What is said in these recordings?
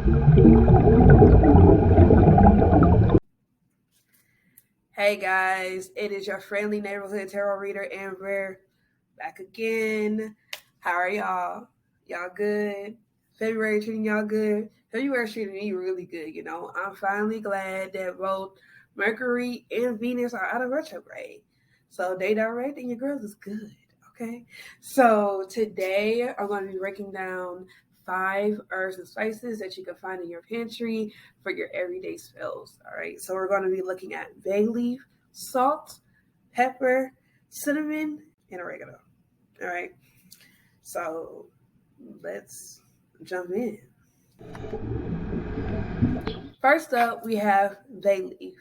Hey guys, it is your friendly neighborhood tarot reader Amber back again. How are y'all? Y'all good? February treating y'all good? February treating me really good, you know. I'm finally glad that both Mercury and Venus are out of retrograde. So they direct and your girls is good. Okay. So today I'm going to be breaking down 5 herbs and spices that you can find in your pantry for your everyday spells. All right. So we're going to be looking at bay leaf, salt, pepper, cinnamon, and oregano. All right. So let's jump in. First up, we have bay leaf.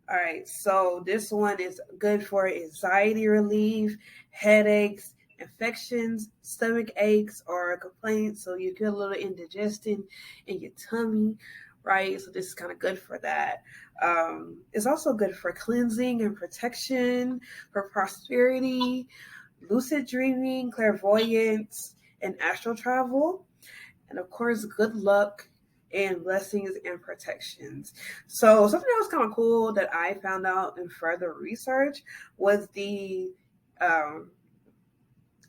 All right, so this one is good for anxiety relief, headaches, infections, stomach aches, or complaints. So you get a little indigestion in your tummy, right? So this is kind of good for that. It's also good for cleansing and protection, for prosperity, lucid dreaming, clairvoyance, and astral travel. And of course, good luck and blessings and protections. So something that was kind of cool that I found out in further research was the um,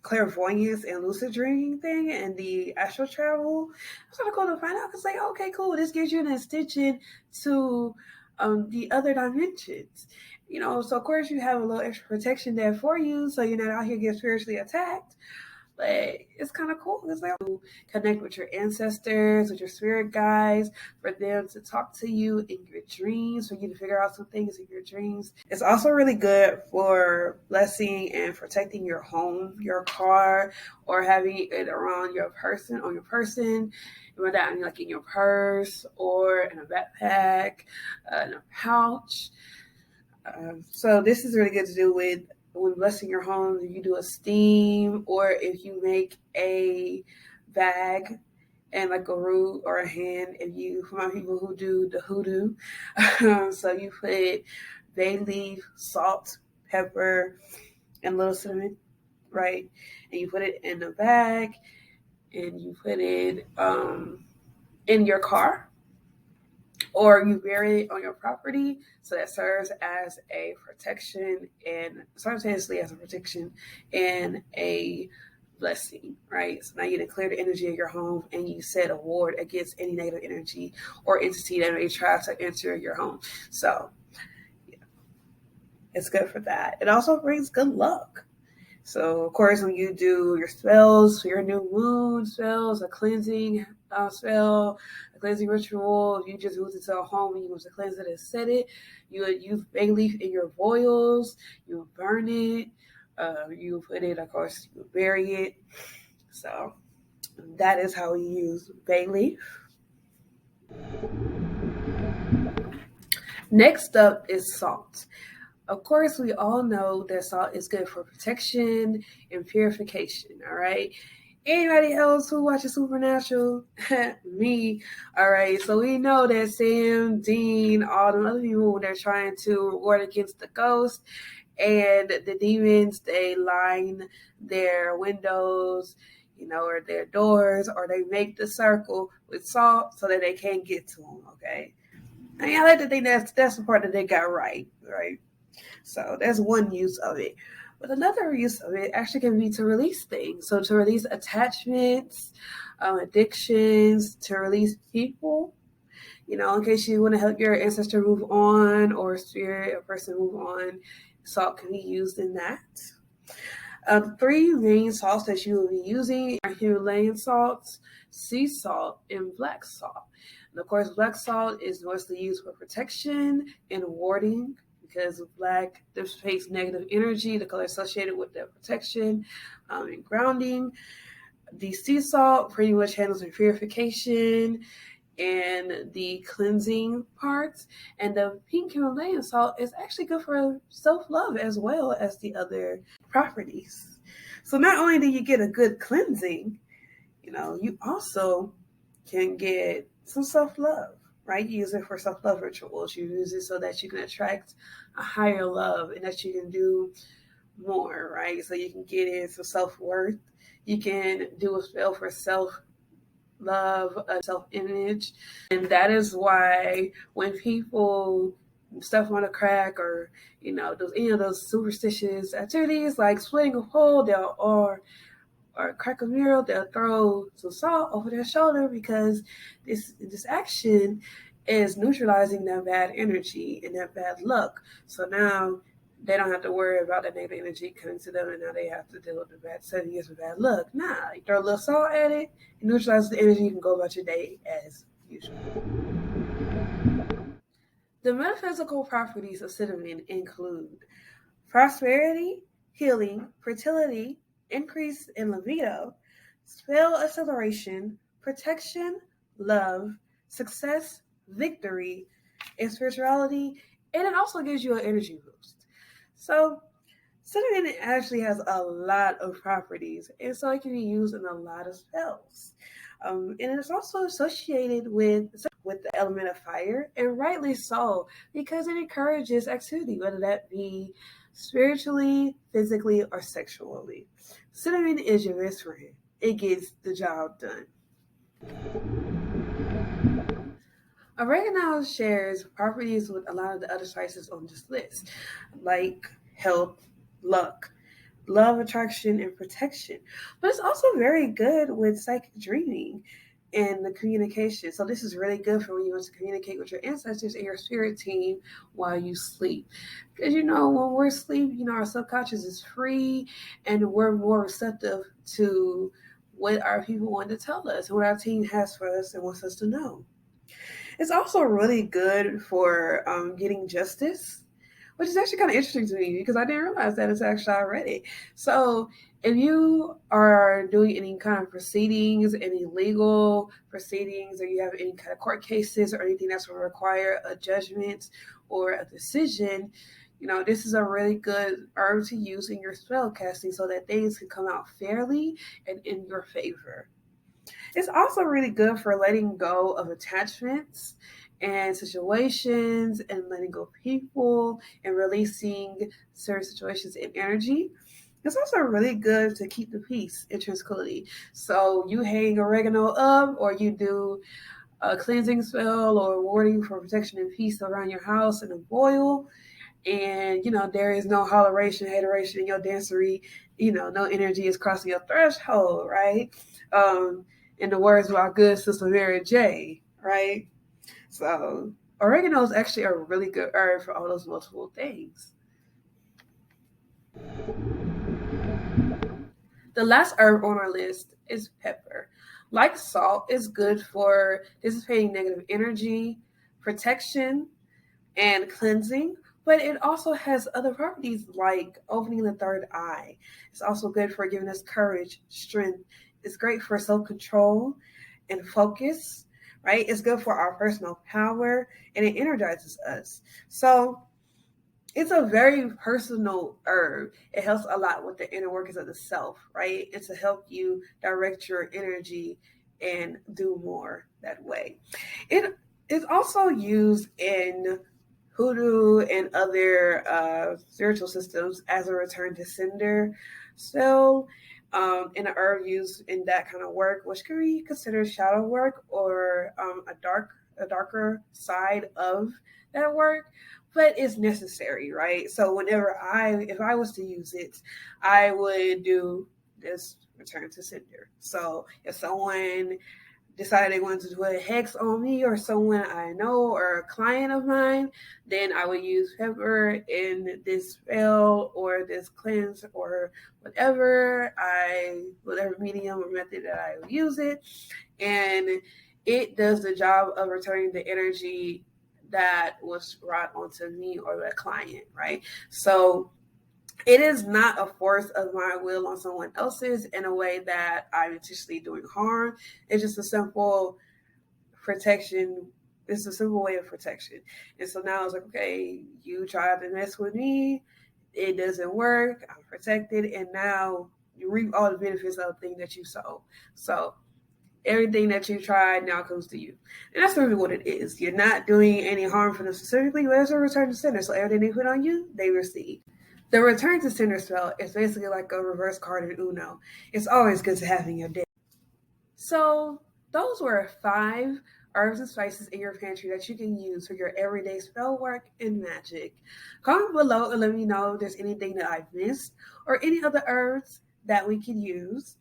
clairvoyance and lucid dreaming thing and the astral travel. It's kind of cool to find out. It's like, okay, cool. This gives you an extension to the other dimensions. You know, so of course you have a little extra protection there for you, so you're not out here getting spiritually attacked. But it's kind of cool. It's like you connect with your ancestors, with your spirit guides, for them to talk to you in your dreams, for you to figure out some things in your dreams. It's also really good for blessing and protecting your home, your car, or having it around your person, on your person, whether that like in your purse or in a backpack, in a pouch. So this is really good to do with when blessing your home. If you do a steam, or if you make a bag and like a root or a hand, if you, for my people who do the hoodoo, so you put bay leaf, salt, pepper, and a little cinnamon, right? And you put it in a bag, and you put it in your car, or you bury it on your property, so that serves as a protection and simultaneously as a protection and a blessing, right? So now you declare the energy of your home and you set a ward against any negative energy or entity that may try to enter your home. So yeah, it's good for that. It also brings good luck. So, of course, when you do your spells, your new moon spells, a cleansing spell, a cleansing ritual, if you just use it to a home and you want to cleanse it and set it, you would use bay leaf in your boils, you would burn it, you would put it, of course, you would bury it. So, that is how we use bay leaf. Next up is salt. Of course, we all know that salt is good for protection and purification, all right? Anybody else who watches Supernatural? Me. All right, so we know that Sam, Dean, all the other people, they're trying to ward against the ghost, and the demons, they line their windows, you know, or their doors, or they make the circle with salt so that they can't get to them, okay? I mean, I like to think that's the part that they got right, right? So that's one use of it. But another use of it actually can be to release things. So to release attachments, addictions, to release people, you know, in case you want to help your ancestor move on or spirit or person move on, salt can be used in that. 3 main salts that you will be using are Himalayan salts, sea salt, and black salt. And of course, black salt is mostly used for protection and warding, because black dissipates negative energy, the color associated with the protection and grounding. The sea salt pretty much handles the purification and the cleansing parts. And the pink Himalayan salt is actually good for self-love as well as the other properties. So not only do you get a good cleansing, you know, you also can get some self-love, right? You use it for self-love rituals. You use it so that you can attract a higher love and that you can do more, right? So you can get into self-worth. You can do a spell for self-love love, self-image, and that is why when people stuff on a crack or those those superstitious activities like splitting a pole, or crack a mural, they'll throw some salt over their shoulder because this action is neutralizing that bad energy and that bad luck. So now they don't have to worry about that negative energy coming to them, and now they have to deal with the bad 7 years of bad luck. Nah, you throw a little salt at it, it neutralizes the energy, you can go about your day as usual. The metaphysical properties of cinnamon include prosperity, healing, fertility, increase in libido, spell acceleration, protection, love, success, victory, and spirituality, and it also gives you an energy boost. So, cinnamon actually has a lot of properties, and so it can be used in a lot of spells. And it's also associated with the element of fire, and rightly so, because it encourages activity, whether that be spiritually, physically, or sexually. Cinnamon is your best friend. It gets the job done. Oregano shares properties with a lot of the other spices on this list, like health, luck, love, attraction, and protection. But it's also very good with psychic dreaming and the communication. So this is really good for when you want to communicate with your ancestors and your spirit team while you sleep. Because when we're asleep, our subconscious is free and we're more receptive to what our people want to tell us and what our team has for us and wants us to know. It's also really good for getting justice, which is actually kind of interesting to me because I didn't realize that it's actually already. So, if you are doing any kind of proceedings, any legal proceedings, or you have any kind of court cases or anything that's going to require a judgment or a decision, this is a really good herb to use in your spell casting so that things can come out fairly and in your favor. It's also really good for letting go of attachments and situations and letting go of people and releasing certain situations and energy. It's also really good to keep the peace and tranquility. So you hang oregano up or you do a cleansing spell or warding for protection and peace around your house in a boil. And there is no holleration, hateration in your dancery. No energy is crossing your threshold, right? In the words of our good sister Mary J, right? So oregano is actually a really good herb for all those multiple things. The last herb on our list is pepper. Like salt, is good for dissipating negative energy, protection, and cleansing, but it also has other properties like opening the third eye. It's also good for giving us courage, strength. It's great for self control and focus, right? It's good for our personal power and it energizes us. So it's a very personal herb. It helps a lot with the inner workings of the self, right? And to help you direct your energy and do more that way. It is also used in hoodoo and other spiritual systems as a return to sender spell, and an herb used in that kind of work, which can be considered shadow work or a darker side of that work, but it's necessary, right? So if I was to use it, I would do this return to sender. So if someone decided they wanted to do a hex on me or someone I know or a client of mine, then I would use pepper in this spell or this cleanse or whatever medium or method that I would use it. And it does the job of returning the energy that was brought onto me or the client, right? So it is not a force of my will on someone else's in a way that I'm intentionally doing harm. It's just a simple protection. It's a simple way of protection. And so now it's like, okay, you tried to mess with me. It doesn't work. I'm protected. And now you reap all the benefits of the thing that you sowed. So everything that you tried now comes to you. And that's really what it is. You're not doing any harm for them specifically, but it's a return to sender. So everything they put on you, they receive. The return to sender spell is basically like a reverse card in Uno. It's always good to have in your deck. So those were 5 herbs and spices in your pantry that you can use for your everyday spell work and magic. Comment below and let me know if there's anything that I've missed or any other herbs that we could use.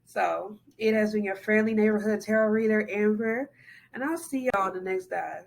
So it has been your friendly neighborhood tarot reader, Amber, and I'll see y'all on the next dive.